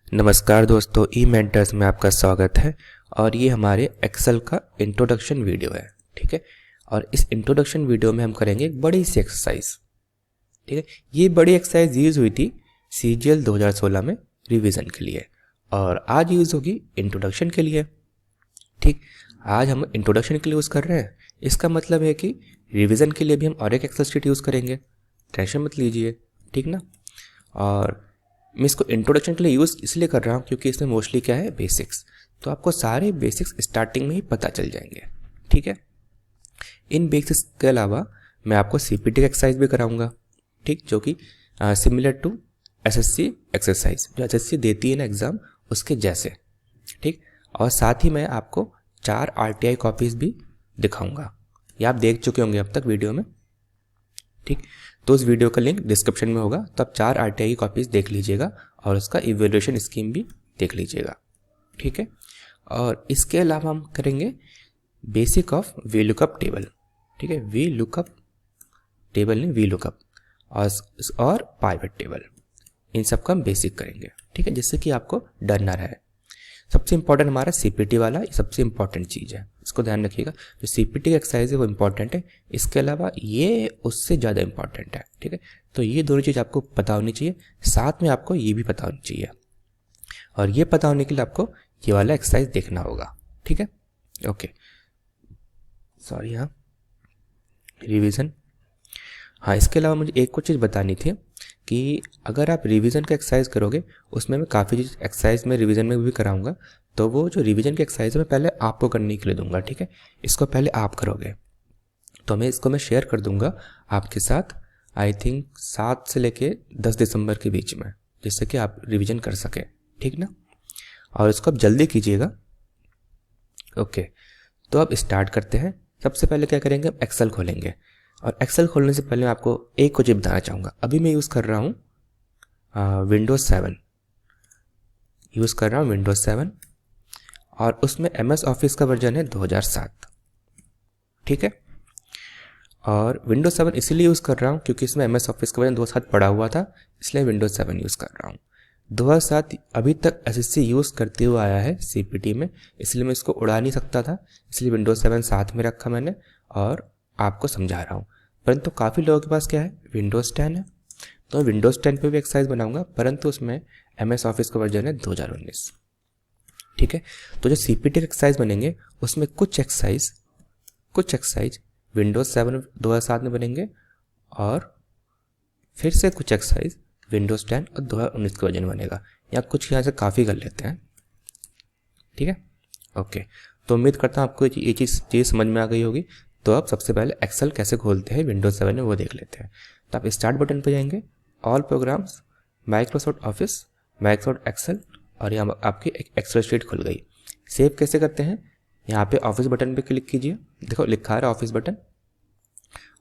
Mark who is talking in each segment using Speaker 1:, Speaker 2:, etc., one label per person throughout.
Speaker 1: नमस्कार दोस्तों, ई मेंटर्स में आपका स्वागत है। और ये हमारे एक्सेल का इंट्रोडक्शन वीडियो है। ठीक है, और इस इंट्रोडक्शन वीडियो में हम करेंगे एक बड़ी सी एक्सरसाइज। ठीक है, ये बड़ी एक्सरसाइज यूज़ हुई थी CGL 2016 में रिवीजन के लिए, और आज यूज़ होगी इंट्रोडक्शन के लिए। ठीक, आज हम इंट्रोडक्शन के लिए यूज़ कर रहे हैं। इसका मतलब है कि रिवीजन के लिए भी हम और एक एक्सेल शीट यूज़ करेंगे, टेंशन मत लीजिए। ठीक ना। और मैं इसको इंट्रोडक्शन के लिए यूज़ इसलिए कर रहा हूँ क्योंकि इसमें मोस्टली क्या है, बेसिक्स। तो आपको सारे बेसिक्स स्टार्टिंग में ही पता चल जाएंगे। ठीक है, इन बेसिक्स के अलावा मैं आपको CPT का एक्सरसाइज भी कराऊंगा। ठीक, जो कि सिमिलर टू SSC एक्सरसाइज जो SSC देती है ना एग्ज़ाम, उसके जैसे। ठीक, और साथ ही मैं आपको 4 RTI कॉपीज़ भी दिखाऊंगा। ये आप देख चुके होंगे अब तक वीडियो में। ठीक, तो उस वीडियो का लिंक डिस्क्रिप्शन में होगा, तो आप 4 RTI की कॉपीज़ देख लीजिएगा और उसका इवैल्यूएशन स्कीम भी देख लीजिएगा। ठीक है, और इसके अलावा हम करेंगे basic of V lookup table. ठीक है, वी लुकअप टेबल नहीं, वी लुकअप और पाइवट टेबल, इन सब का हम बेसिक करेंगे। ठीक है, जिससे कि आपको डर ना रहे। सबसे इंपॉर्टेंट हमारा CPT वाला, ये सबसे इंपॉर्टेंट चीज़ है, इसको ध्यान रखिएगा। जो CPT का एक्सरसाइज है वो इंपॉर्टेंट है, इसके अलावा ये उससे ज़्यादा इंपॉर्टेंट है। ठीक है, तो ये दोनों चीज़ आपको पता होनी चाहिए, साथ में आपको ये भी पता होनी चाहिए। और ये पता होने के लिए आपको ये वाला एक्सरसाइज देखना होगा। ठीक है, ओके, सॉरी। हाँ, रिवीजन। हाँ, इसके अलावा मुझे एक कुछ चीज़ बतानी थी कि अगर आप रिवीजन का एक्सरसाइज करोगे, उसमें मैं काफ़ी चीज़ एक्सरसाइज में रिवीजन में भी कराऊंगा। तो वो जो रिवीजन की एक्सरसाइज है मैं पहले आपको करने के लिए दूंगा। ठीक है, इसको पहले आप करोगे, तो मैं शेयर कर दूंगा आपके साथ, आई थिंक 7 से लेके 10 दिसंबर के बीच में, जिससे कि आप रिवीजन कर सकें। ठीक ना, और इसको आप जल्दी कीजिएगा। ओके, तो अब स्टार्ट करते हैं। सबसे पहले क्या करेंगे, हम एक्सेल खोलेंगे। और एक्सेल खोलने से पहले मैं आपको एक कुछ बताना चाहूँगा। अभी मैं यूज़ कर रहा हूँ विंडोज़ 7 यूज़ कर रहा हूँ, विंडोज़ 7, और उसमें MS ऑफिस का वर्जन है 2007। ठीक है, और विंडोज़ 7 इसीलिए यूज़ कर रहा हूँ क्योंकि इसमें MS ऑफिस का वर्जन 2007 पड़ा हुआ था, इसलिए विंडोज़ 7 यूज़ कर रहा हूँ। 2007 अभी तक SSC यूज़ करते हुए आया है CPT में, इसलिए मैं इसको उड़ा नहीं सकता था, इसलिए विंडोज़ 7 साथ में रखा मैंने और आपको समझा रहा हूँ। परंतु काफ़ी लोगों के पास क्या है, विंडोज़ 10 है, तो मैं विंडोज़ 10 पे भी एक्सरसाइज बनाऊंगा, परंतु उसमें MS ऑफिस का वर्जन है 2019। ठीक है, तो जो CPT एक्सरसाइज बनेंगे उसमें कुछ एक्सरसाइज विंडोज़ 7 2007 में बनेंगे, और फिर से कुछ एक्सरसाइज विंडोज़ 10 और 2019 का वर्जन बनेगा, या कुछ यहाँ से काफ़ी कर लेते हैं। ठीक है, ओके, तो उम्मीद करता हूँ आपको ये चीज़ समझ में आ गई होगी। तो अब सबसे पहले एक्सेल कैसे खोलते हैं विंडोज़ 7 में वो देख लेते हैं। तो आप स्टार्ट बटन पर जाएंगे, all programs, Microsoft Office, Microsoft Excel, और यहाँ आपकी एक एक्सेल शीट खुल गई। सेव कैसे करते हैं, यहाँ पे ऑफिस बटन पे क्लिक कीजिए, देखो लिखा है ऑफिस बटन,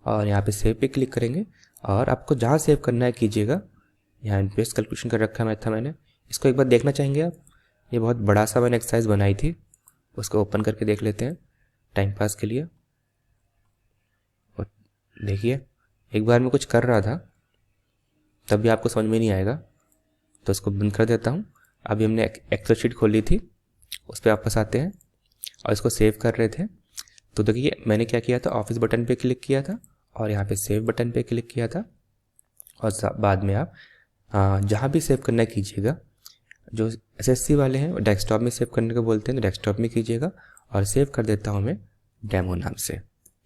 Speaker 1: और यहाँ पे सेव पे क्लिक करेंगे, और आपको जहाँ सेव करना है कीजिएगा। यहाँ इनपेस कैलकुलेशन कर रखा है मैंने, इसको एक बार देखना चाहेंगे आप। ये बहुत बड़ा सा मैंने एक्सरसाइज बनाई थी, उसको ओपन करके देख लेते हैं टाइम पास के लिए। देखिए, एक बार मैं कुछ कर रहा था तब भी आपको समझ में नहीं आएगा, तो इसको बंद कर देता हूँ। अभी हमने एक्सेल शीट खोली थी, उस पर वापस आते हैं और इसको सेव कर रहे थे। तो देखिए मैंने क्या किया था, ऑफिस बटन पे क्लिक किया था और यहाँ पे सेव बटन पे क्लिक किया था, और बाद में आप जहाँ भी सेव करना कीजिएगा। जो SSC वाले हैं वो डेस्कटॉप में सेव करने को बोलते हैं, तो डेस्कटॉप में कीजिएगा, और सेव कर देता हूँ मैं डेमो नाम से।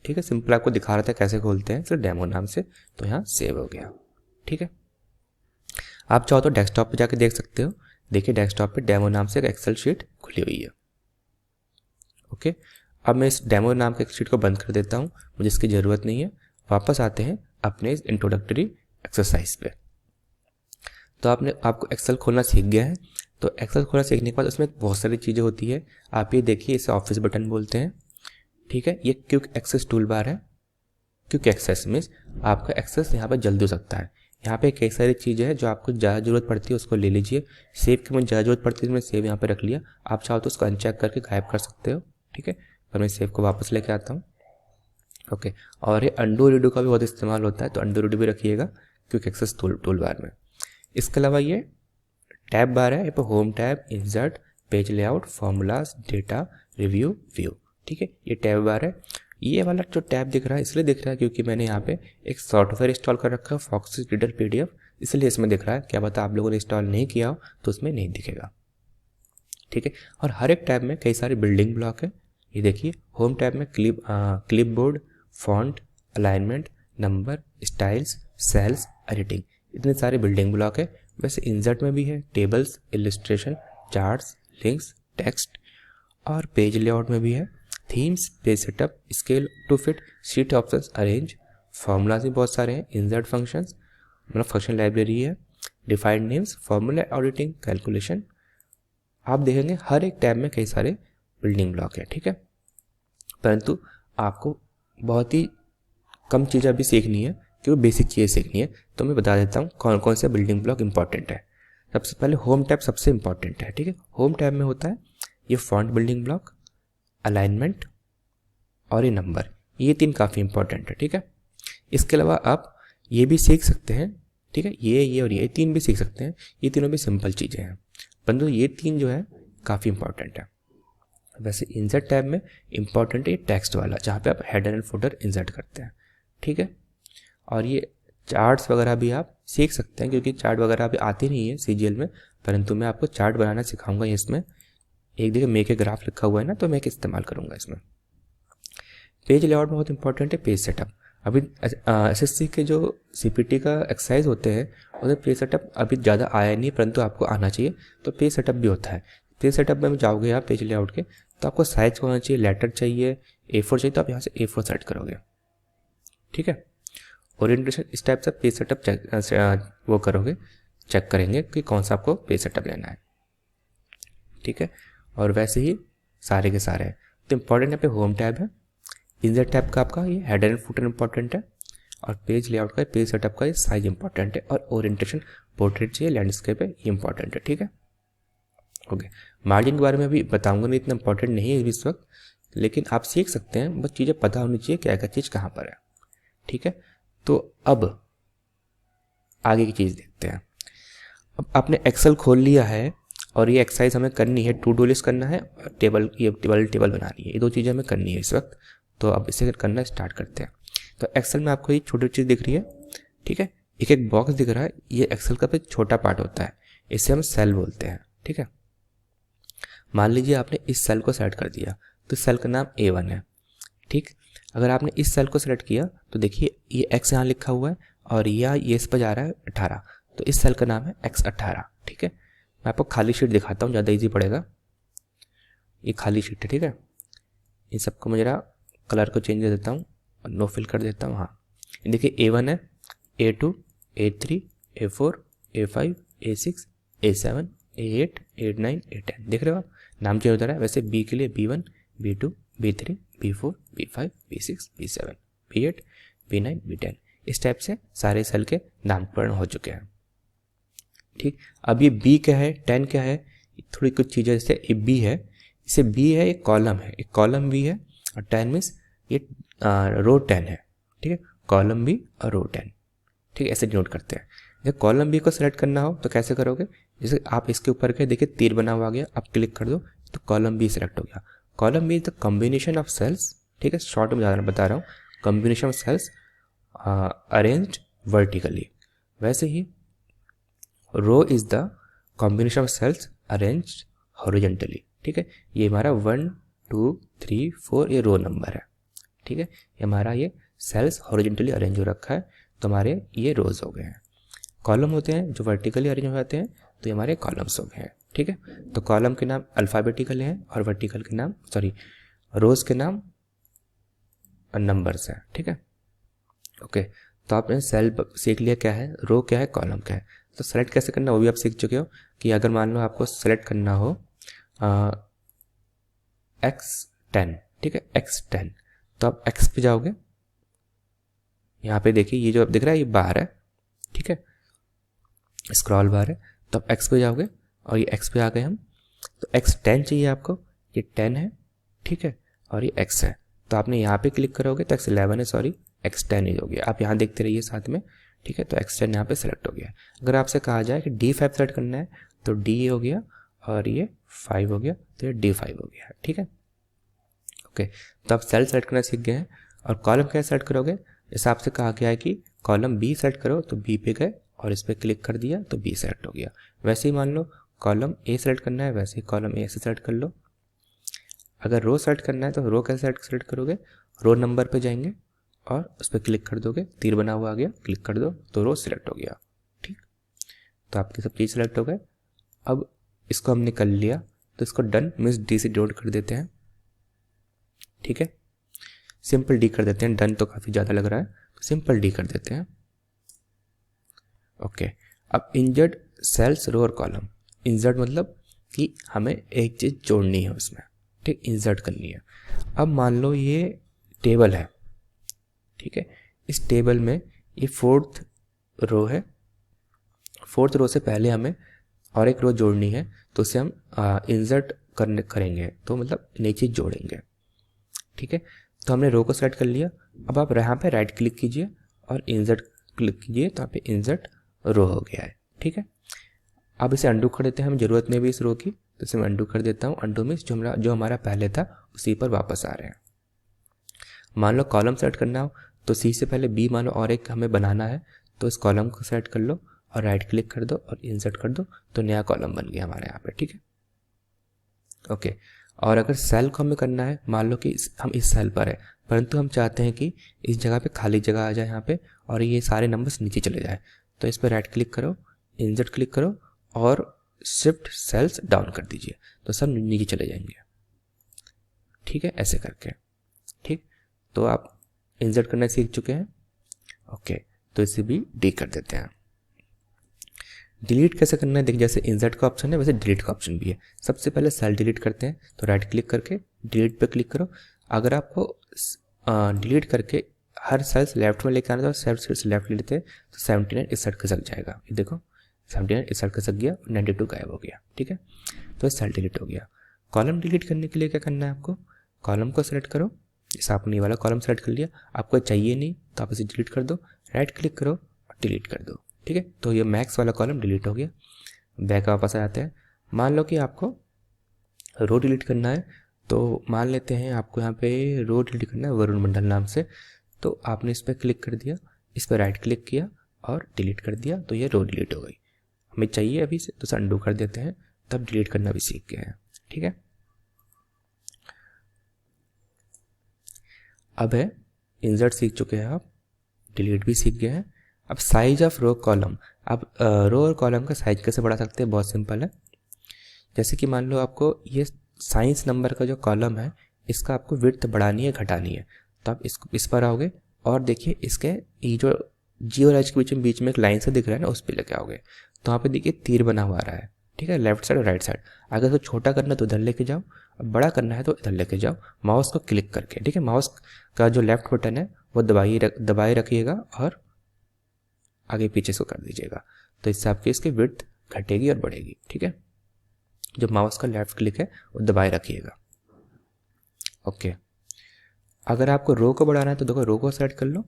Speaker 1: ठीक है, सिंपल आपको दिखा रहा था कैसे खोलते हैं, सिर्फ डेमो नाम से, तो यहाँ सेव हो गया। ठीक है, आप चाहो तो डेस्कटॉप पे जाके देख सकते हो। देखिए डेस्कटॉप पे डेमो नाम से एक एक्सेल शीट खुली हुई है। ओके, अब मैं इस डेमो नाम के शीट को बंद कर देता हूँ, मुझे इसकी ज़रूरत नहीं है। वापस आते हैं अपने इस इंट्रोडक्टरी एक्सरसाइज पे। तो आपको एक्सेल खोलना सीख गया है। तो एक्सेल खोलना सीखने के बाद उसमें बहुत सारी चीज़ें होती है। आप ये देखिए, इसे ऑफिस बटन बोलते हैं। ठीक है, ये क्विक एक्सेस टूल बार है। क्विक एक्सेस मीन्स आपका एक्सेस यहाँ पर जल्दी हो सकता है। यहाँ पे कई सारी चीज़ें हैं जो आपको ज़्यादा ज़रूरत पड़ती है, उसको ले लीजिए। सेव की मुझे ज़्यादा ज़रूरत पड़ती है, मैंने सेव यहाँ पे रख लिया। आप चाहो तो उसको अनचेक करके गायब कर सकते हो। ठीक है, पर मैं सेव को वापस लेके आता हूँ। ओके, और ये अंडू रीडू का भी बहुत इस्तेमाल होता है, तो अंडू रीडू भी रखिएगा क्विक एक्सेस टूल बार में। इसके अलावा ये टैब बार है, यहाँ पे home tab, insert, page layout, formulas, data, review, view, ठीक है, ये टैब बार है। ये वाला जो टैब दिख रहा है इसलिए दिख रहा है क्योंकि मैंने यहाँ पे एक सॉफ्टवेयर इंस्टॉल कर रखा है फॉक्सी रीडर PDF, इसलिए इसमें दिख रहा है। क्या पता आप लोगों ने इंस्टॉल नहीं किया हो तो उसमें नहीं दिखेगा, ठीक है। और हर एक टैब में कई सारे बिल्डिंग ब्लॉक है। ये देखिए होम टैब में clipboard, font, alignment, number, styles, cells, editing, इतने सारे बिल्डिंग ब्लॉक है। वैसे इंसर्ट में भी है tables, illustration, charts, links, text, और पेज लेआउट में भी है themes, page setup, scale to fit, sheet options, arrange, formulas भी बहुत सारे हैं, इंसर्ट फंक्शंस मतलब फंक्शन लाइब्रेरी है, defined names, formula editing, calculation. आप देखेंगे हर एक टैब में कई सारे बिल्डिंग ब्लॉक है, ठीक है। परंतु आपको बहुत ही कम चीज़ अभी सीखनी है क्योंकि बेसिक चीज़ सीखनी है, तो मैं बता देता हूँ कौन कौन से बिल्डिंग ब्लॉक इंपॉर्टेंट है। सबसे पहले होम टैब सबसे इंपॉर्टेंट है, ठीक है। होम टैब में होता है ये फॉन्ट बिल्डिंग ब्लॉक, अलाइनमेंट और ये नंबर, ये तीन काफ़ी इंपॉर्टेंट है, ठीक है। इसके अलावा आप ये भी सीख सकते हैं, ठीक है, ये और ये तीन भी सीख सकते हैं। ये तीनों भी सिंपल चीज़ें हैं, परंतु ये तीन जो है काफ़ी इंपॉर्टेंट है। वैसे इंसर्ट टैब में इंपॉर्टेंट है टेक्स्ट वाला, जहाँ पे आप हेडर एंड फुटर इंसर्ट करते हैं, ठीक है। और ये चार्ट्स वगैरह भी आप सीख सकते हैं क्योंकि चार्ट वगैरह अभी आती नहीं है CGL में, परंतु मैं आपको चार्ट बनाना सिखाऊंगा। इसमें एक देखिए मेक ए ग्राफ लिखा हुआ है ना, तो मैं इस्तेमाल करूँगा इसमें। पेज लेआउट में बहुत इंपॉर्टेंट है पेज सेटअप। अभी SSC के जो CPT का एक्सरसाइज होते हैं उसमें पेज सेटअप अभी ज़्यादा आया नहीं, परंतु आपको आना चाहिए। तो पेज सेटअप भी होता है। पेज सेटअप में जाओगे आप पेज लेआउट के, तो आपको साइज होना चाहिए, लेटर चाहिए, A4 चाहिए, तो आप यहाँ से A4 सेट करोगे, ठीक है। ओरिएंटेशन इस टाइप से पेज सेटअप वो करोगे, चेक करेंगे कि कौन सा आपको पेज सेटअप लेना है, ठीक है। और वैसे ही सारे के सारे हैं। तो इंपॉर्टेंट यहाँ पे होम टैब है, इंसर्ट टैब का आपका ये हेडर एंड फुटर इंपॉर्टेंट है, और पेज लेआउट का पेज सेटअप का ये साइज इंपॉर्टेंट है, और ओरिएंटेशन पोर्ट्रेट चाहिए, लैंडस्केप है, ये इंपॉर्टेंट है, ठीक है। ओके, मार्जिन के बारे में भी बताऊंगा, नहीं इतना इंपॉर्टेंट नहीं है इस वक्त, लेकिन आप सीख सकते हैं, बस चीज़ें पता होनी चाहिए क्या क्या चीज़ कहाँ पर है, ठीक है। तो अब आगे की चीज़ देखते हैं। अब आपने एक्सेल खोल लिया है और ये एक्सरसाइज हमें करनी है, टू डू लिस्ट करना है, टेबल बनानी है, ये दो चीज़ें हमें करनी है इस वक्त। तो अब इसे करना स्टार्ट करते हैं। तो एक्सेल में आपको ये छोटी चीज़ दिख रही है, ठीक है, एक एक बॉक्स दिख रहा है, ये एक्सेल का एक छोटा पार्ट होता है, इसे हम सेल बोलते हैं, ठीक है। मान लीजिए आपने इस सेल को सेलेक्ट कर दिया, तो सेल का नाम A1 है, ठीक। अगर आपने इस सेल को सेलेक्ट किया तो देखिए ये X यहाँ लिखा हुआ है और ये इस पर जा रहा है 18, तो इस सेल का नाम है X18, ठीक है। मैं आपको खाली शीट दिखाता हूँ, ज़्यादा इजी पड़ेगा। ये खाली शीट है, ठीक है। इन सबको मैं जरा कलर को चेंज कर देता हूँ और नो फिल कर देता हूँ। हाँ, देखिए A1 है, A2, A3, A4, A5, A6, A7, A8, A9, A10, देख रहे हो आप, नाम चेंज होता है। वैसे B के लिए B1, B2, B3, B4, B5, B6, B7, B8, B9, B10, इस टाइप से सारे सेल के नामकरण हो चुके हैं, ठीक। अब ये B क्या है, 10 क्या है, थोड़ी कुछ चीज़ें, जैसे ये B है, इसे B है, एक कॉलम है, एक कॉलम B है, और 10 मीन्स ये रो 10 है, ठीक है, कॉलम B और रो 10, ठीक है, ऐसे डिनोट करते हैं। जब कॉलम B को सेलेक्ट करना हो तो कैसे करोगे, जैसे आप इसके ऊपर के देखिए तीर बना हुआ आ गया, आप क्लिक कर दो तो कॉलम B सेलेक्ट हो गया। Column B is the combination of cells, ठीक है, शॉर्ट में ज़्यादा बता रहा हूँ, combination of cells arranged vertically. वैसे ही row is the combination of cells arranged horizontally, ठीक है। ये हमारा 1 2 3 4 ये रो नंबर है, ठीक है। ये हमारा ये सेल्स हॉरिजॉन्टली अरेंज हो रखा है, तो हमारे ये रोज हो गए हैं। कॉलम होते हैं जो वर्टिकली अरेंज हो जाते हैं, तो ये हमारे कॉलम्स हो गए हैं, ठीक है। तो कॉलम के नाम अल्फ़ाबेटिकल हैं और वर्टिकल के नाम रोज के नाम नंबर्स हैं, ठीक है। ओके, तो आपने सेल सीख लिया क्या है, रो क्या है, कॉलम क्या है। तो सेलेक्ट कैसे करना वो भी आप सीख चुके हो, कि अगर मान लो आपको सेलेक्ट करना हो X10, ठीक है, X10, तो आप X पे जाओगे, यहाँ पे देखिए ये जो दिख रहा है ये बार है, ठीक है, स्क्रॉल बार है, तो आप X पे जाओगे और ये X पे आ गए हम, तो X10 चाहिए आपको, ये 10 है, ठीक है, और ये X है, तो आपने यहाँ पे क्लिक करोगे तो X11 है, सॉरी X10 ही हो गया। आप यहाँ देखते रहिए साथ में, ठीक है, तो X10 यहाँ पे सेलेक्ट हो गया। अगर आपसे कहा जाए कि D5 सेलेक्ट करना है, तो डी हो गया और ये 5 हो गया, तो ये D5 हो गया, ठीक है। ओके, तो आप सेल सेलेक्ट करना सीख गए हैं। और कॉलम कैसे सेलेक्ट करोगे, जैसे आपसे कहा गया है कि कॉलम बी सेलेक्ट करो, तो बी पे गए और इस पर क्लिक कर दिया तो बी सेलेक्ट हो गया। वैसे ही मान लो कॉलम ए सेलेक्ट करना है, वैसे ही कॉलम ए से सेलेक्ट कर लो। अगर रो सेलेक्ट करना है तो रो कैसे सेलेक्ट करोगे, रो नंबर पे जाएंगे और उस पर क्लिक कर दोगे, तीर बना हुआ आ गया, क्लिक कर दो तो रो सिलेक्ट हो गया, ठीक। तो आपकी सब चीज़ सेलेक्ट हो गए। अब इसको हमने कर लिया तो इसको डन मीन्स डी से डिनोट कर देते हैं, ठीक है। सिंपल डी कर देते हैं, डन तो काफ़ी ज़्यादा लग रहा है तो सिंपल डी कर देते हैं। ओके, अब इंजर्ट सेल्स रो और कॉलम। इंजर्ट मतलब कि हमें एक चीज़ जोड़नी है उसमें, ठीक, इंसर्ट करनी है। अब मान लो ये टेबल है, ठीक है, इस टेबल में ये 4th रो है, 4th रो से पहले हमें और एक रो जोड़नी है, तो उसे हम इंसर्ट करेंगे, तो मतलब नई चीज़ जोड़ेंगे, ठीक है। तो हमने रो को सेलेक्ट कर लिया। अब आप यहाँ पे राइट क्लिक कीजिए और इंसर्ट क्लिक कीजिए, तो यहाँ पे इंसर्ट रो हो गया है, ठीक है। अब इसे अंडू कर देते हैं, हमें ज़रूरत नहीं भी इस रो की, तो इसे मैं अंडू कर देता हूँ। अंडू में जो हमारा पहले था उसी पर वापस आ रहे हैं। मान लो कॉलम सेलेक्ट करना हो तो सी से पहले बी मान लो और एक हमें बनाना है, तो इस कॉलम को सेलेक्ट कर लो और राइट क्लिक कर दो और इंसर्ट कर दो, तो नया कॉलम बन गया हमारे यहाँ पे, ठीक है। ओके, और अगर सेल को हमें करना है, मान लो कि हम इस सेल पर है परंतु हम चाहते हैं कि इस जगह पे खाली जगह आ जाए यहाँ पे और ये सारे नंबर्स नीचे चले जाए, तो इस पर राइट क्लिक करो, इंसर्ट क्लिक करो और शिफ्ट सेल्स डाउन कर दीजिए, तो सब नीचे चले जाएंगे, ठीक है, ऐसे करके, ठीक। तो आप इंसर्ट करना सीख चुके हैं। ओके, तो इसे भी डी कर देते हैं। डिलीट कैसे करना है, देखिए जैसे इंसर्ट का ऑप्शन है वैसे डिलीट का ऑप्शन भी है। सबसे पहले सेल डिलीट करते हैं, तो राइट क्लिक करके डिलीट पे क्लिक करो। अगर आपको डिलीट करके हर सेल्स लेफ्ट में लेके आना था, सेल्स लेफ्ट ले लेते हैं तो 79 इस साइड खसक जाएगा, ये देखो 79 इस साइड खसक गया, 92 गायब हो गया, ठीक है। तो सेल डिलीट हो गया। कॉलम डिलीट करने के लिए क्या करना है आपको, कॉलम को सेलेक्ट करो, जैसे आपने ये वाला कॉलम सेलेक्ट कर लिया, आपको चाहिए नहीं तो आप इसे डिलीट कर दो, राइट क्लिक करो और डिलीट कर दो, ठीक है। तो ये मैक्स वाला कॉलम डिलीट हो गया। बैक वापस आ जाते हैं। मान लो कि आपको रो डिलीट करना है, तो मान लेते हैं आपको यहाँ पे रो डिलीट करना है वरुण मंडल नाम से, तो आपने इस पर क्लिक कर दिया, इस पर राइट क्लिक किया और डिलीट कर दिया, तो ये रो डिलीट हो गई। हमें चाहिए अभी से तो उसे अंडू कर देते हैं, तब डिलीट करना भी सीख गए हैं, ठीक है। अब है इंसर्ट सीख चुके हैं आप, डिलीट भी सीख गए हैं। अब साइज ऑफ रो कॉलम, अब रो और कॉलम का साइज कैसे बढ़ा सकते हैं, बहुत सिंपल है। जैसे कि मान लो आपको ये साइंस नंबर का जो कॉलम है इसका आपको विड्थ बढ़ानी है घटानी है, तो आप इस पर आओगे और देखिए इसके ये जो जी और एच के बीच में एक लाइन से दिख रहा है ना, उस पर लेके आओगे, तो वहाँ पे देखिए तीर बना हुआ आ रहा है, ठीक है, लेफ्ट साइड और राइट साइड। अगर इसको छोटा करना है तो इधर लेके जाओ, अब बड़ा करना है तो इधर लेके जाओ माउस को क्लिक करके, ठीक है। माउस का जो लेफ्ट बटन है वो दबाए रखिएगा और आगे पीछे से कर दीजिएगा, तो इससे आपकी इसकी विड्थ घटेगी और बढ़ेगी, ठीक है। जो माउस का लेफ्ट क्लिक है वो दबाए रखिएगा। ओके, अगर आपको रो को बढ़ाना है तो देखो रो को सेलेक्ट कर लो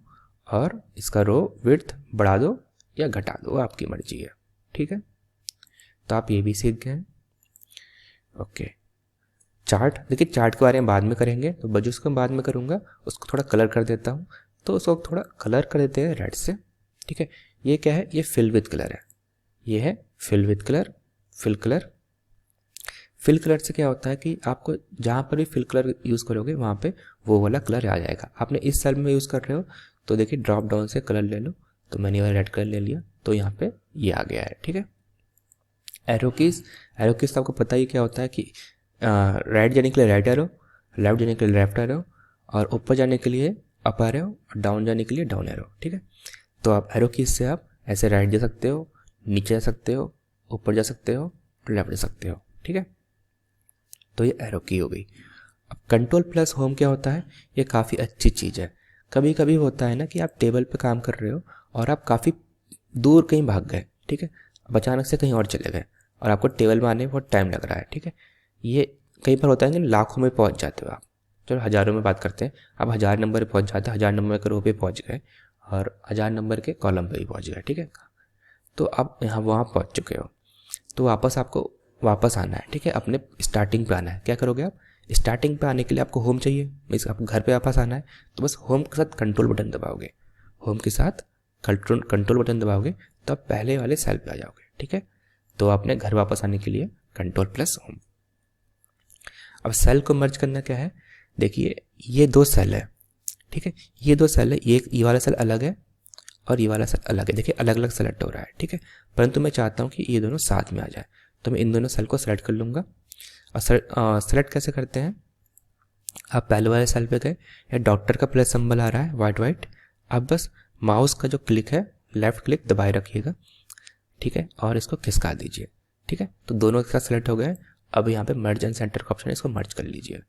Speaker 1: और इसका रो विड्थ बढ़ा दो या घटा दो, आपकी मर्जी है, ठीक है। तो आप ये भी सीख गए हैं। ओके, चार्ट, देखिए चार्ट के बारे में बाद में करेंगे, तो बजूस को बाद में करूँगा, उसको थोड़ा कलर कर देता हूँ, तो उसको थोड़ा कलर कर देते हैं रेड से, ठीक है। ये क्या है, ये फिल विथ कलर है, ये है fill with colour, fill colour. Fill colour से क्या होता है कि आपको जहाँ पर भी फिल कलर यूज़ करोगे वहाँ पे वो वाला कलर आ जाएगा। आपने इस सेल में यूज़ कर रहे हो तो देखिए ड्रॉप डाउन से कलर ले लो, तो मैंने वाला रेड कलर ले लिया, तो यहाँ पे ये आ गया है, ठीक है। एरो कीज तो आपको पता ही क्या होता है कि राइट जाने के लिए राइट एरो, लेफ्ट जाने के लिए लेफ्ट एरो, और ऊपर जाने के लिए अप एरो और डाउन जाने के लिए डाउन एरो, ठीक है। तो आप एरो कीज से आप ऐसे राइट जा सकते हो, नीचे जा सकते हो, ऊपर जा सकते हो, लेफ्ट जा सकते हो, ठीक है। तो ये एरो की हो गई। अब कंट्रोल प्लस होम क्या होता है, ये काफ़ी अच्छी चीज़ है। कभी कभी होता है ना कि आप टेबल पे काम कर रहे हो और आप काफ़ी दूर कहीं भाग गए, ठीक है, अब अचानक से कहीं और चले गए और आपको टेबल में आने में बहुत टाइम लग रहा है, ठीक है। ये कई बार होता है कि लाखों में पहुंच जाते हो आप, चलो हज़ारों में बात करते हैं, आप 1000 नंबर पर पहुंच जाते हैं, 1000 नंबर के रो पे पहुंच गए और 1000 नंबर के कॉलम पे भी पहुंच गए, ठीक है। तो आप यहाँ वहाँ पहुँच चुके हो, तो वापस आपको वापस आना है, ठीक है, अपने स्टार्टिंग पे आना है। क्या करोगे आप, स्टार्टिंग पे आने के लिए आपको होम चाहिए, मीन्स आपको घर पे वापस आना है, तो बस होम के साथ कंट्रोल बटन दबाओगे, होम के साथ कंट्रोल बटन दबाओगे तो आप पहले वाले सेल पे आ जाओगे, ठीक है। तो आपने घर वापस आने के लिए कंट्रोल प्लस होम। अब सेल को मर्ज करना क्या है, देखिए ये 2 सेल है, ठीक है, ये 2 सेल है, ये वाला सेल अलग है और ये वाला सेल अलग है, देखिए अलग अलग सेलेक्ट हो रहा है, ठीक है, परंतु मैं चाहता हूँ कि ये दोनों साथ में आ जाए, तो मैं इन दोनों सेल को सेलेक्ट कर लूँगा। और सेलेक्ट कैसे करते हैं, आप पहले वाले सेल पे गए, या डॉक्टर का प्लस सिंबल आ रहा है वाइट, आप बस माउस का जो क्लिक है लेफ्ट क्लिक दबाए रखिएगा, ठीक है, और इसको खिसका दीजिए, ठीक है, तो दोनों एक साथ सेलेक्ट हो गए। अब यहाँ पे मर्ज एंड सेंटर का ऑप्शन है, इसको मर्ज कर लीजिए,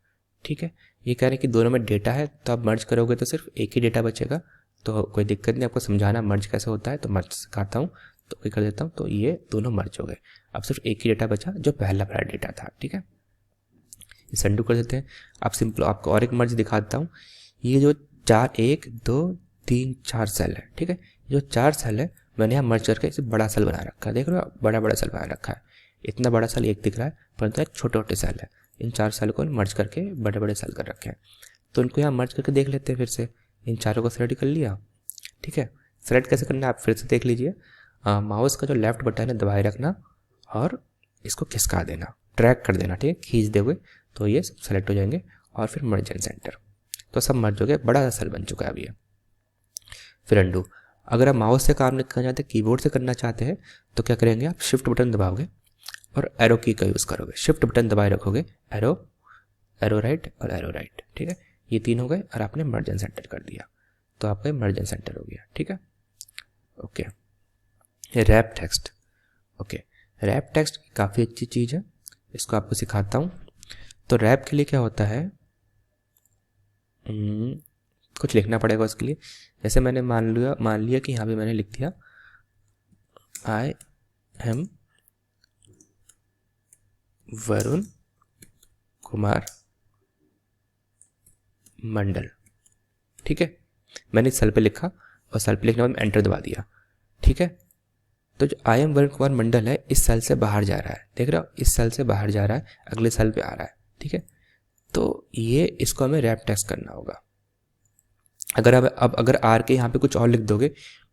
Speaker 1: ठीक है। ये कह रहे हैं कि दोनों में डेटा है, तो आप मर्ज करोगे तो सिर्फ एक ही डेटा बचेगा, तो कोई दिक्कत नहीं, आपको समझाना मर्ज कैसे होता है, तो मर्ज सिखाता हूँ, तो कोई कर देता हूँ, तो ये दोनों मर्ज हो गए। अब सिर्फ एक ही डेटा बचा जो पहला वाला डेटा था, ठीक है, इसे अंडू कर देते हैं। आप सिंपल आपको और एक मर्ज दिखाता हूँ, ये जो 1 2 3 4 सेल है, ठीक है, जो 4 सेल है मैंने यहाँ मर्ज करके इसे बड़ा सेल बना रखा है, देख रहे हो आप, बड़ा सेल बना रखा है, इतना बड़ा सेल एक दिख रहा है, परंतु एक छोटे छोटे सेल है, इन 4 सेल को मर्ज करके बड़े सेल कर रखे हैं। तो इनको यहाँ मर्ज करके देख लेते हैं फिर से, इन चारों को सेलेक्ट कर लिया, ठीक है। सेलेक्ट कैसे करना है आप फिर से देख लीजिए, माउस का जो लेफ्ट बटन है दबाए रखना और इसको खिसका देना, ड्रैग कर देना, ठीक है, खींच दोगे तो ये सब सेलेक्ट हो जाएंगे, और फिर मर्ज एंड सेंटर, तो सब मर्ज हो गए, बड़ा सा सेल बन चुका है अब ये। फिर अंडू, अगर आप माउस से काम नहीं करना चाहते, कीबोर्ड से करना चाहते हैं, तो क्या करेंगे, आप शिफ्ट बटन दबाओगे और एरो की का यूज़ करोगे, शिफ्ट बटन दबाए रखोगे, एरो राइट और एरो राइट, ठीक है, ये 3 हो गए, और आपने मर्ज एंड सेंटर कर दिया, तो आपका मर्ज एंड सेंटर हो गया, ठीक है। Okay, wrap text, okay, wrap text काफ़ी अच्छी चीज़ है, इसको आपको सिखाता हूँ। तो रैप के लिए क्या होता है, कुछ लिखना पड़ेगा उसके लिए, जैसे मैंने मान लिया कि यहाँ पे मैंने लिख दिया आई एम वरुण कुमार मंडल, ठीक है, मैंने इस सेल पे लिखा और सेल पे लिखने के बाद एंटर दबा दिया, ठीक है। तो जो आई एम वरुण कुमार मंडल है इस सेल से बाहर जा रहा है, देख रहे हो, इस सेल से बाहर जा रहा है, अगले सेल पे आ रहा है, ठीक है। तो ये इसको हमें रैप टेक्स्ट करना होगा। अगर अब अगर आर के यहाँ पे कुछ और लिख दोगे,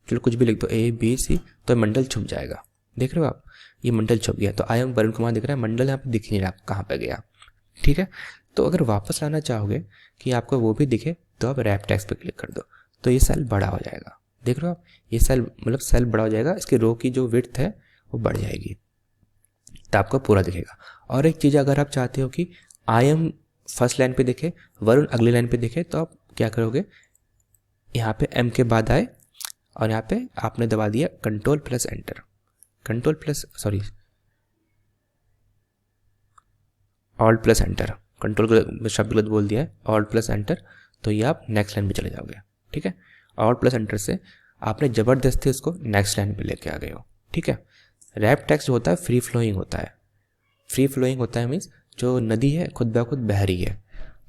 Speaker 1: चलो कुछ भी लिख दो ABC, तो मंडल छुप जाएगा, देख रहे हो आप, ये मंडल छुप गया, तो आई एम वरुण कुमार दिख रहा है, मंडल यहाँ पे दिख नहीं रहा कहाँ पे गया, ठीक है। तो अगर वापस लाना चाहोगे कि आपको वो भी दिखे, तो आप रैप टेक्स्ट पे क्लिक कर दो, तो ये सेल बड़ा हो जाएगा, देख रहे हो आप, ये सेल मतलब सेल बड़ा हो जाएगा, इसकी रो की जो विड्थ है वो बढ़ जाएगी, तो आपको पूरा दिखेगा। और एक चीज़, अगर आप चाहते हो कि आई एम फर्स्ट लाइन पे दिखे, वरुण अगली लाइन पे दिखे, तो आप क्या करोगे, यहाँ पे एम के बाद आए और यहाँ पे आपने दबा दिया control plus enter, alt plus enter, control शब्द गलत बोल दिया है, ऑल्ट प्लस एंटर, तो ये आप नेक्स्ट लाइन पे चले जाओगे, ठीक है। ऑल्ट प्लस एंटर से आपने ज़बरदस्ती उसको नेक्स्ट लाइन पे लेके आ गए हो, ठीक है। रैप टेक्स्ट जो होता है फ्री फ्लोइंग होता है, फ्री फ्लोइंग होता है मीन्स जो नदी है खुद ब खुद बह रही है,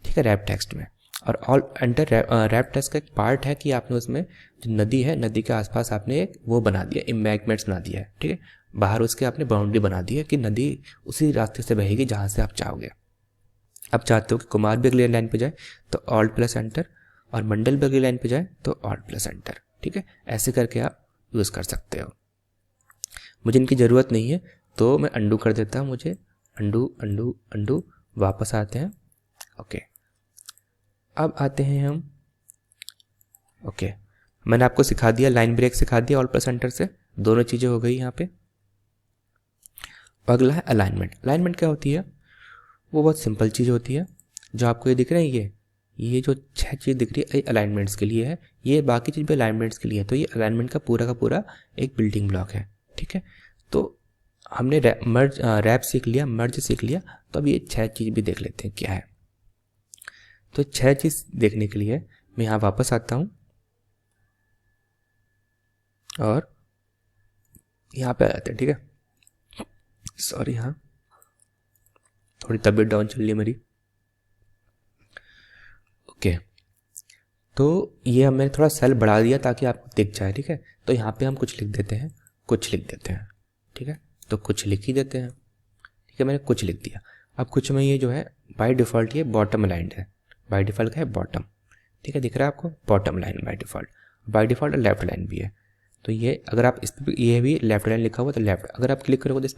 Speaker 1: ठीक है, रैप टेक्स्ट में। और ऑल एंटर रैप टेक्स्ट का एक पार्ट है कि आपने उसमें जो नदी है, नदी के आसपास आपने एक वो बना दिया, एम्बैंकमेंट्स बना दिया है, ठीक है, बाहर उसके आपने बाउंड्री बना दी है कि नदी उसी रास्ते से बहेगी जहाँ से आप चाहोगे। आप चाहते हो कि कुमार भी अगली लाइन पे जाए, तो ऑल्ट प्लस एंटर, और मंडल भी अगली लाइन पे जाए तो ऑल्ट प्लस एंटर, ठीक है, ऐसे करके आप यूज़ कर सकते हो। मुझे इनकी ज़रूरत नहीं है, तो मैं अंडू कर देता हूँ, मुझे अंडू वापस आते हैं, ओके। अब आते हैं हम, ओके, मैंने आपको सिखा दिया, लाइन ब्रेक सिखा दिया ऑल प्लस एंटर से, दोनों चीज़ें हो गई यहाँ पे। अगला है अलाइनमेंट। अलाइनमेंट क्या होती है, वो बहुत सिंपल चीज़ होती है, जो आपको ये दिख रहे हैं, ये जो 6 चीज़ दिख रही है ये अलाइनमेंट्स के लिए है, ये बाकी चीज़ भी अलाइनमेंट्स के लिए है, तो ये अलाइनमेंट का पूरा एक बिल्डिंग ब्लॉक है, ठीक है। तो हमने रैप सीख लिया, मर्ज सीख लिया, तो अब ये 6 चीज़ भी देख लेते हैं क्या है। तो 6 चीज़ देखने के लिए मैं यहाँ वापस आता हूँ और यहाँ पे आ जाते हैं, ठीक है, सॉरी, हाँ थोड़ी तबीयत डाउन चल रही है मेरी, ओके। तो ये हमने थोड़ा सेल बढ़ा दिया ताकि आपको दिख जाए, ठीक है। तो यहाँ पे हम कुछ लिख देते हैं, ठीक है, तो कुछ लिख ही देते हैं। ठीक है, मैंने कुछ लिख दिया। अब कुछ में ये जो है बाय डिफ़ॉल्ट ये बॉटम लाइन है, बाय डिफ़ॉल्ट का है बॉटम। ठीक है, दिख रहा है आपको, bottom line by default left line भी है। तो ये अगर आप इस पर, ये भी लेफ्ट लाइन लिखा हुआ तो लेफ्ट, अगर आप क्लिक करोगे तो इस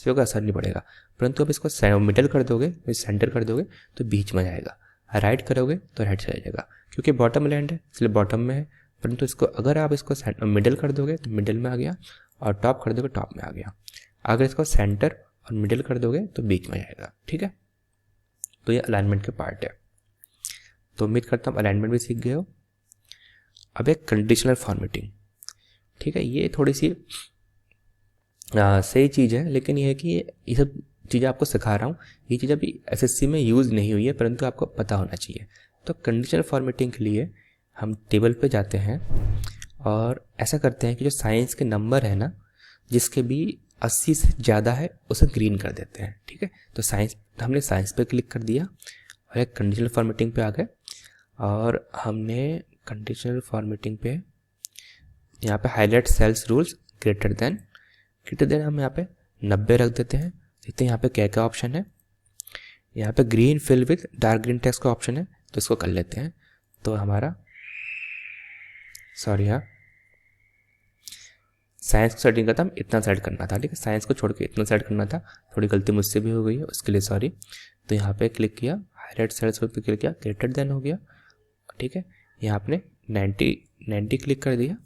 Speaker 1: पर कोई असर नहीं पड़ेगा, परंतु आप इसको मिडल कर दोगे, सेंटर कर दोगे तो बीच में जाएगा, राइट करोगे तो राइट चला जाएगा, क्योंकि बॉटम लाइन है इसलिए बॉटम में है। परंतु इसको अगर आप इसको मिडल कर दोगे तो मिडल में आ गया, और टॉप कर दोगे टॉप में आ गया। अगर इसको सेंटर और मिडल कर दोगे तो बीच में जाएगा। ठीक है, तो ये अलाइनमेंट के पार्ट है। तो उम्मीद करता हूँ अलाइनमेंट भी सीख गए हो। अब एक कंडीशनल फॉर्मेटिंग। ठीक है, ये थोड़ी सी सही चीज़ है, लेकिन ये है कि ये सब चीज़ें आपको सिखा रहा हूँ, ये चीज़ अभी एसएससी में यूज़ नहीं हुई है, परंतु आपको पता होना चाहिए। तो कंडीशनल फॉर्मेटिंग के लिए हम टेबल पे जाते हैं और ऐसा करते हैं कि जो साइंस के नंबर है ना, जिसके भी 80 से ज़्यादा है उसे ग्रीन कर देते हैं। ठीक है, तो हमने साइंस पे क्लिक कर दिया और एक कंडीशनल फॉर्मेटिंग पे आ गए, और हमने कंडीशनल फॉर्मेटिंग पे यहाँ पे highlight cells rules greater than हम यहाँ पे 90 रख देते हैं। देखते हैं यहाँ पे क्या क्या ऑप्शन है। यहाँ पे green fill with dark green text का ऑप्शन है, तो इसको कर लेते हैं। तो हमारा हाँ, साइंस को सेटिंग करता हम इतना सेट करना था। ठीक है, साइंस को छोड़ के इतना सेट करना था, थोड़ी गलती मुझसे भी हो गई है, उसके लिए सॉरी। तो यहाँ पे क्लिक किया, हाईलाइट सेल्स पे क्लिक किया, ग्रेटर देन हो गया। ठीक है, यहाँ आपने 90 क्लिक कर दिया,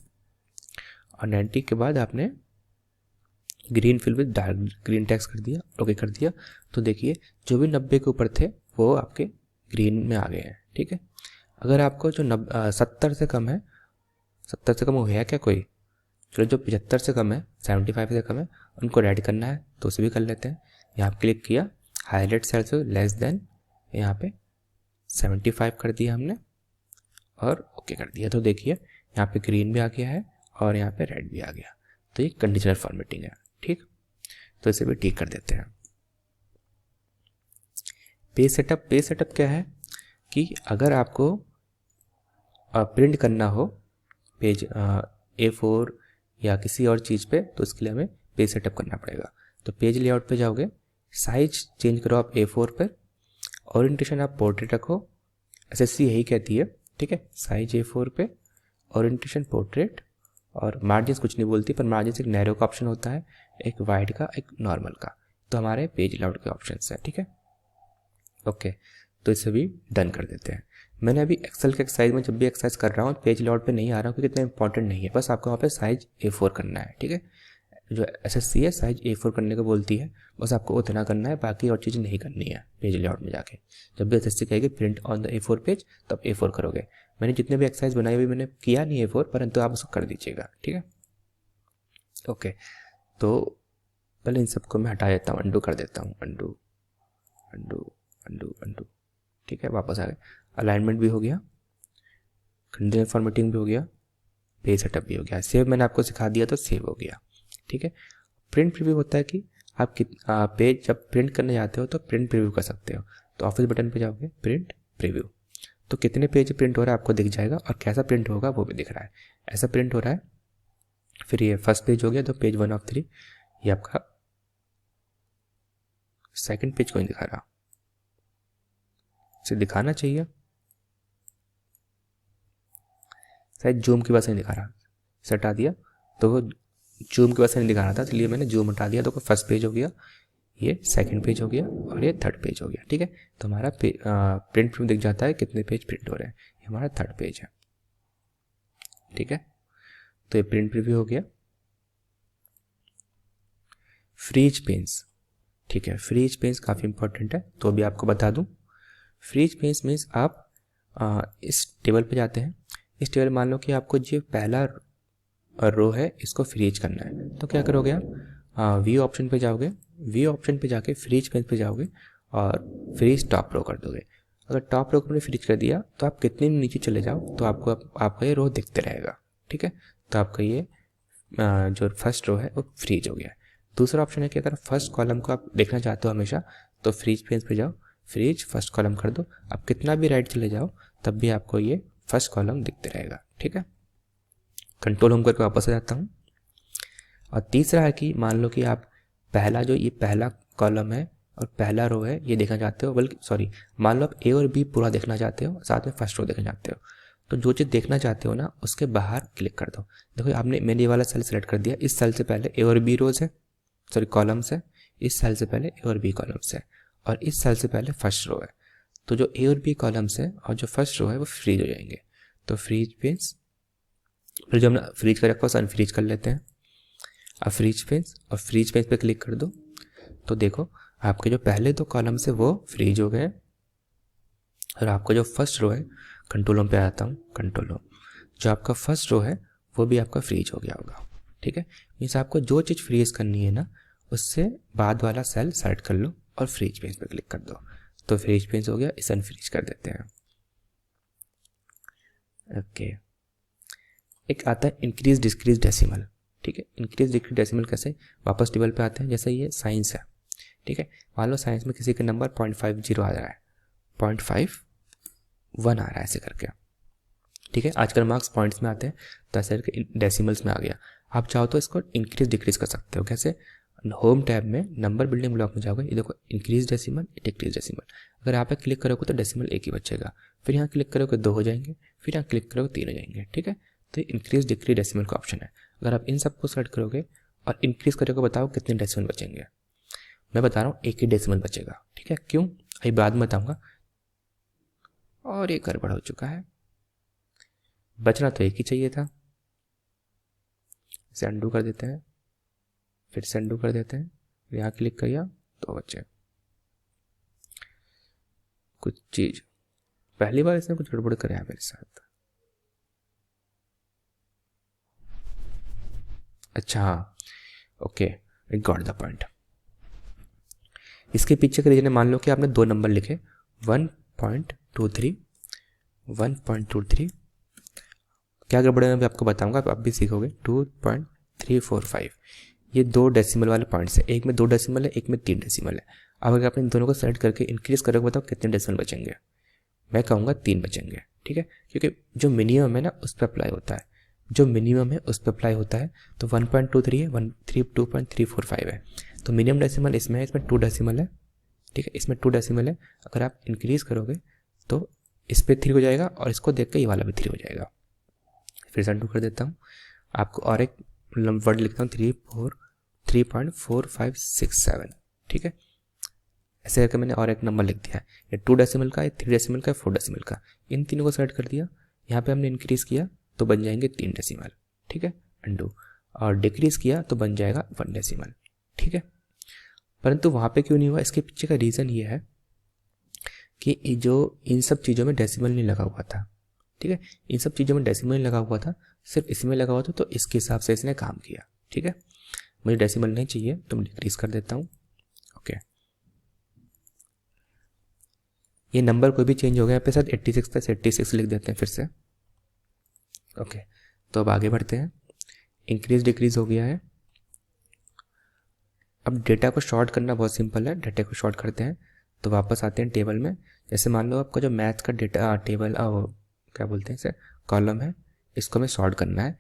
Speaker 1: और 90 के बाद आपने green fill with dark green text कर दिया, ओके कर दिया। तो देखिए जो भी 90 के ऊपर थे वो आपके ग्रीन में आ गए हैं। ठीक है, अगर आपको जो 70 से कम है, 70 से कम हो गया क्या कोई, चलो जो 75 से कम है, 75 से कम है, उनको रेड करना है तो उसे भी कर लेते हैं। यहाँ पे क्लिक किया, हाईलाइट सेल्स लेस देन, यहाँ पे 75 कर दिया हमने और ओके कर दिया। तो देखिए यहाँ पे ग्रीन भी आ गया है और यहाँ पे रेड भी आ गया। तो ये कंडीशनल फॉर्मेटिंग है। ठीक, तो इसे भी ठीक कर देते हैं। पेज सेटअप क्या है कि अगर आपको प्रिंट करना हो पेज A4 या किसी और चीज़ पे, तो इसके लिए हमें पेज सेटअप करना पड़ेगा। तो पेज लेआउट पे जाओगे, साइज चेंज करो आप A4 पर, ओरिएंटेशन आप पोर्ट्रेट रखो, एसएससी यही कहती है। ठीक है, साइज A4 पे, ओरिएंटेशन पोर्ट्रेट, और मार्जिन कुछ नहीं बोलती, पर मार्जिन एक नैरो का ऑप्शन होता है, एक वाइड का, एक नॉर्मल का। तो हमारे पेज लेआउट के ऑप्शन है। ठीक है, ओके, तो इसे भी डन कर देते हैं। मैंने अभी एक्सेल के एक्सरसाइज में जब भी एक्सरसाइज कर रहा हूँ पेज लेआउट पे नहीं आ रहा हूँ, क्योंकि इतना इंपॉर्टेंट नहीं है, बस आपको वहाँ पे साइज A4 करना है। ठीक है, जो एसएससी है साइज A4 करने को बोलती है, बस आपको उतना करना है, बाकी और चीज़ें नहीं करनी है। पेज लेआउट में जाके जब भी एसएससी कहेगी print on the A4 page, तब A4 करोगे। मैंने जितने भी एक्सरसाइज बनाई हुई मैंने किया नहीं A4, परंतु आप उसको कर दीजिएगा। ठीक है, ओके, तो पहले इन सबको मैं हटा देता हूँ, अंडू कर देता हूँ, अंडू अंडू अंडू अंडू। ठीक है, वापस आ गए। अलाइनमेंट भी हो गया, कंडीशनल फॉर्मेटिंग भी हो गया, पेज सेटअप भी हो गया, सेव मैंने आपको सिखा दिया तो सेव हो गया। ठीक है, प्रिंट प्रीव्यू होता है कि आप पेज जब प्रिंट करने जाते हो तो प्रिंट प्रीव्यू कर सकते हो। तो ऑफिस बटन पे जाओगे, प्रिंट प्रीव्यू, तो कितने पेज प्रिंट हो रहा है आपको दिख जाएगा, और कैसा प्रिंट होगा वो भी दिख रहा है। ऐसा प्रिंट हो रहा है। फिर ये फर्स्ट पेज हो गया, तो पेज 1 of 3, ये आपका सेकंड पेज को नहीं दिखा रहा, इसे दिखाना चाहिए, शायद जूम की वजह से नहीं दिखा रहा, इसे हटा दिया तो वो जूम की वजह से नहीं दिखा रहा था, इसलिए मैंने जूम हटा दिया। तो फर्स्ट पेज हो गया, ये सेकंड पेज हो गया, और ये थर्ड पेज हो गया। ठीक है, तो हमारा प्रिंट में दिख जाता है कितने पेज प्रिंट हो रहे हैं। ये हमारा थर्ड पेज है। ठीक है, तो ये प्रिंट प्रीव्यू हो गया। फ्रीज पेन्स, ठीक है, फ्रीज पेन्स काफ़ी इंपॉर्टेंट है, तो अभी आपको बता दूं। फ्रीज पेन्स मीन्स आप इस टेबल पे जाते हैं, इस टेबल मान लो कि आपको जो पहला रो है इसको फ्रीज करना है, तो क्या करोगे आप व्यू ऑप्शन पे जाओगे, व्यू ऑप्शन पे जाके फ्रीज पेन पे जाओगे और फ्रीज टॉप रो कर दोगे। अगर टॉप रो को फ्रीज कर दिया तो आप कितने नीचे चले जाओ तो आपका ये रो दिखते रहेगा। ठीक है, तो आपका ये जो फर्स्ट रो है वो फ्रीज हो गया है। दूसरा ऑप्शन है कि अगर फर्स्ट कॉलम को आप देखना चाहते हो हमेशा, तो फ्रीज पेन पे जाओ, फ्रीज फर्स्ट कॉलम कर दो, आप कितना भी राइट चले जाओ तब भी आपको ये फर्स्ट कॉलम दिखते रहेगा। ठीक है, कंट्रोल होम करके वापस आ जाता हूँ। और तीसरा है कि मान लो कि आप पहला जो ये पहला कॉलम है और पहला रो है ये देखना चाहते हो, बल्कि सॉरी मान लो आप ए और बी पूरा देखना चाहते हो, साथ में फर्स्ट रो देखना चाहते हो, तो जो चीज़ देखना चाहते हो ना उसके बाहर क्लिक कर दो। देखो आपने मैंने ये वाला सेल सेलेक्ट कर दिया, इस सेल से पहले ए और बी रोज है, सॉरी कॉलम्स है, इस सेल से पहले ए और बी कॉलम्स है, और इस सेल से पहले फर्स्ट रो है। तो जो ए और बी कॉलम्स है और जो फर्स्ट रो है वो फ्रीज हो जाएंगे। तो फ्रीज पेज, फिर जो हमने फ्रीज कर रखा है उसे अनफ्रीज कर लेते हैं। अब फ्रीज पेज और फ्रीज पेज पे क्लिक कर दो, तो देखो आपके जो पहले दो कॉलम्स है वो फ्रीज हो गए, और आपका जो फर्स्ट रो है, कंट्रोल होम पे आता हूँ, कंट्रोल होम, जो आपका फर्स्ट रो है वो भी आपका फ्रीज हो गया होगा। ठीक है, मीन्स आपको जो चीज़ फ्रीज करनी है ना उससे बाद वाला सेल सेलेक्ट कर लो और फ्रीज पेज पे क्लिक कर दो। तो फ्रीज पेज हो गया, इसे अनफ्रीज कर देते हैं। ओके, एक आता है इंक्रीज डिक्रीज डेसिमल। ठीक है, इंक्रीज डिक्रीज डेसिमल कैसे, वापस टेबल पे आते हैं। जैसे ये साइंस है, ठीक है, मान लो साइंस में किसी का नंबर 0.50 आ रहा है, 0.51 आ रहा है ऐसे करके। ठीक है, आजकल मार्क्स पॉइंट्स में आते हैं, तो ऐसे करके डेसिमल्स में आ गया। आप चाहो तो इसको इंक्रीज डिक्रीज कर सकते हो। कैसे, होम टैब में नंबर बिल्डिंग ब्लॉक में जाओगे, ये देखो इंक्रीज डेसिमल, डिक्रीज डेसिमल। अगर यहाँ पे क्लिक करोगे तो डेसिमल एक ही बचेगा, फिर यहाँ क्लिक करोगे 2 हो जाएंगे, फिर यहाँ क्लिक करोगे 3 हो जाएंगे। ठीक है, तो ये इंक्रीज डिक्रीज डेसिमल का ऑप्शन है। अगर आप इन सबको सेलेक्ट करोगे और इंक्रीज करोगे, बताओ कितने डेसिमल बचेंगे। मैं बता रहा हूँ एक ही डेसिमल बचेगा। ठीक है, क्यों अभी बाद में बताऊँगा। और ये गड़बड़ हो चुका है, बचना तो एक ही चाहिए था। इसे अंडू कर देते हैं, फिर से अंडू कर देते हैं, यहाँ क्लिक किया तो बचे। कुछ चीज पहली बार इसने कुछ गड़बड़ कराया मेरे साथ। अच्छा हाँ, okay, I got the point. इसके पीछे का रीजन है, मान लो कि आपने 2 नंबर लिखे 1.23, 1.23, क्या गड़बड़ है मैं आपको बताऊंगा, आप भी सीखोगे। 2.345, ये 2 डेसिमल वाले पॉइंट्स है, एक में 2 डेसिमल है, एक में 3 डेसिमल है। अब अगर आप इन दोनों को सेलेक्ट करके इंक्रीज करोगे, बताओ कितने डेसिमल बचेंगे। मैं कहूँगा 3 बचेंगे। ठीक है, क्योंकि जो मिनिमम है ना उस पर अप्लाई होता है, जो मिनिमम है उस पर अप्लाई होता है। तो 1.23 है, 2.345 है, तो मिनिमम डेसिमल इसमें है, इसमें 2 डेसिमल है। ठीक है, इसमें 2 डेसिमल है। अगर आप इंक्रीज करोगे तो इस पर 3 हो जाएगा, और इसको देख के ये वाला भी 3 हो जाएगा। फिर से अंडू कर देता हूँ, आपको और एक वर्ड लिखता हूँ 3.4567। ठीक है, ऐसे करके मैंने और एक नंबर लिख दिया है, ये 2 डेसिमल का, 3 डेसिमल का, 4 डेसिमल का। इन तीनों को सेलेक्ट कर दिया, यहाँ पे हमने इंक्रीज किया तो बन जाएंगे 3 डेसिमल। ठीक है, अंडू, और डिक्रीज किया तो बन जाएगा 1 डेसिमल। ठीक है, परंतु वहाँ पे क्यों नहीं हुआ, इसके पीछे का रीज़न ये है कि जो इन सब चीज़ों में डेसिमल नहीं लगा हुआ था। ठीक है, इन सब चीज़ों में डेसिमल नहीं लगा हुआ था, सिर्फ इसमें लगा हुआ था, तो इसके हिसाब से इसने काम किया। ठीक है, मुझे डेसिमल नहीं चाहिए तो मैं डिक्रीज कर देता हूँ। ओके, ये नंबर कोई भी चेंज हो गया, यहाँ पे साथ 86 प्लस 86 लिख देते हैं फिर से। ओके, तो अब आगे बढ़ते हैं। इंक्रीज डिक्रीज हो गया है। अब डेटा को शॉर्ट करना बहुत सिंपल है, डेटा को शॉर्ट करते हैं तो वापस आते हैं टेबल में। जैसे मान लो आपका जो मैथ्स का डेटा टेबल क्या बोलते हैं इसे, कॉलम है, इसको हमें शॉर्ट करना है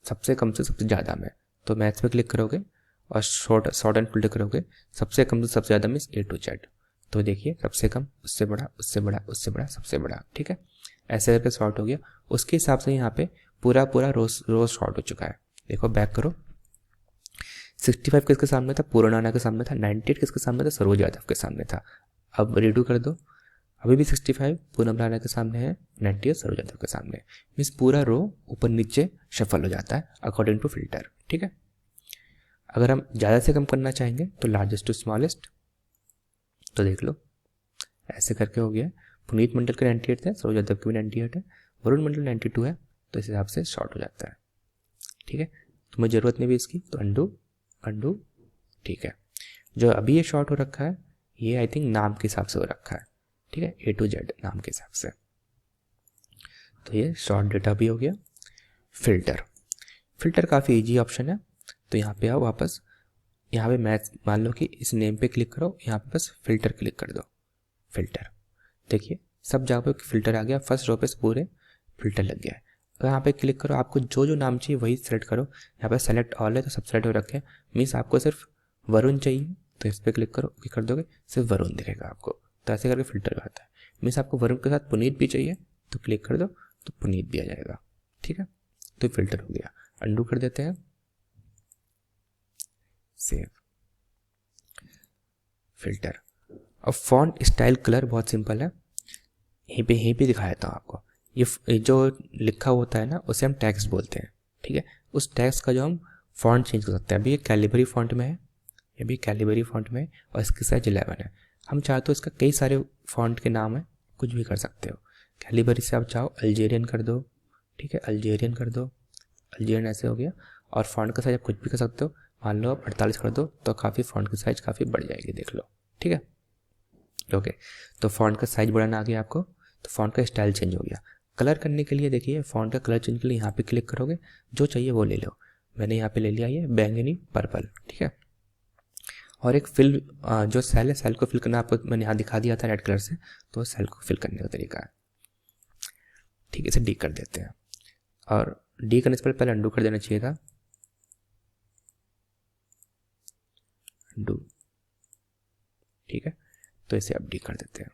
Speaker 1: सबसे कम से सबसे ज़्यादा में। तो मैथ्स पे क्लिक करोगे और शॉर्ट एंड फिल्टर करोगे, सबसे कम से सबसे ज़्यादा मीन्स A to Z। तो देखिए सबसे कम, उससे बड़ा, उससे बड़ा, उससे बड़ा, सबसे बड़ा। ठीक है, ऐसे करके शॉर्ट हो गया। उसके हिसाब से यहाँ पे पूरा रोज शॉर्ट हो चुका है। देखो बैक करो, 65 किसके सामने था, पूर्ण राणा के सामने था। 98 किसके सामने था, सरोज यादव के सामने था। अब रीडू कर दो, अभी भी 65 पूनम राणा के सामने है, 98 सरोज यादव के सामने। मीन्स पूरा रो ऊपर नीचे शफल हो जाता है अकॉर्डिंग टू फिल्टर। ठीक है, अगर हम ज़्यादा से कम करना चाहेंगे तो लार्जेस्ट टू स्मॉलेस्ट, तो देख लो ऐसे करके हो गया। पुनीत मंडल के 98 है, सरोज यादव के भी 98 है, वरुण मंडल 92 है, तो इस हिसाब से शॉर्ट हो जाता है। ठीक है, तुम्हें ज़रूरत नहीं भी इसकी, तो अंडू। ठीक है, जो अभी ये शॉर्ट हो रखा है ये आई थिंक नाम के हिसाब से हो रखा है। ठीक है, A to Z नाम के हिसाब से। तो ये शॉर्ट डेटा भी हो गया। फिल्टर काफ़ी इजी ऑप्शन है। तो यहाँ पे आओ वापस, यहाँ पे मैथ मान लो कि इस नेम पे क्लिक करो, यहाँ पे बस फिल्टर क्लिक कर दो। फिल्टर देखिए सब जगह पे फिल्टर आ गया, फर्स्ट रो पे पूरे फिल्टर लग गया है। तो यहाँ पे क्लिक करो, आपको जो जो नाम चाहिए वही सेलेक्ट करो। यहाँ पे सेलेक्ट ऑल है तो सब सेलेक्ट हो रखे हैं, मीन्स आपको सिर्फ वरुण चाहिए तो इस पर क्लिक करो, ओके कर दोगे, सिर्फ वरुण दिखेगा आपको। तो ऐसे करके फिल्टर आता है। मीन्स आपको वरुण के साथ पुनीत भी चाहिए तो क्लिक कर दो तो पुनीत भी आ जाएगा, ठीक है। तो फिल्टर हो गया, अंडू कर देते हैं, सेव, फिल्टर। अब फॉन्ट स्टाइल कलर बहुत सिंपल है, यहीं पे दिखा देता हूँ आपको। ये जो लिखा होता है ना उसे हम टेक्स्ट बोलते हैं, ठीक है। उस टेक्स्ट का जो हम फॉन्ट चेंज कर सकते हैं। अभी ये कैलिबरी फॉन्ट में है, ये भी कैलिबरी फॉन्ट में है और इसकी साइज 11 है। हम चाहे तो इसका कई सारे फॉन्ट के नाम है, कुछ भी कर सकते हो। कैलिबरी से आप चाहो अल्जेरियन कर दो, ठीक है, अल्जेरियन कर दो, अल्जेरियन ऐसे हो गया। और फॉन्ट का साइज आप कुछ भी कर सकते हो, मान लो आप 48 कर दो तो काफ़ी फॉन्ट की साइज काफ़ी बढ़ जाएगी, देख लो, ठीक है। ओके, तो फॉन्ट का साइज बढ़ाना आ गया आपको, तो फॉन्ट का स्टाइल चेंज हो गया। कलर करने के लिए देखिए, फॉन्ट का कलर चेंज के लिए यहाँ पे क्लिक करोगे, जो चाहिए वो ले लो। मैंने यहाँ पे ले लिया ये बैंगनी पर्पल, ठीक है। और एक फिल जो सेल है, सेल को फिल करना आपको मैंने यहाँ दिखा दिया था रेड कलर से, तो सेल को फिल करने का तरीका है, ठीक है। इसे डी कर देते हैं, और डी करने से पहले अंडू कर देना चाहिए था, अंडू, ठीक है। तो इसे अब डी कर देते हैं,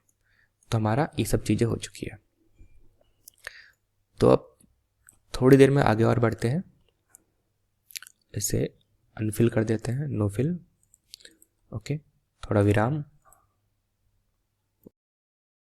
Speaker 1: तो हमारा ये सब चीज़ें हो चुकी है। तो अब थोड़ी देर में आगे और बढ़ते हैं, इसे अनफिल कर देते हैं, नो फिल, ओके, थोड़ा विराम,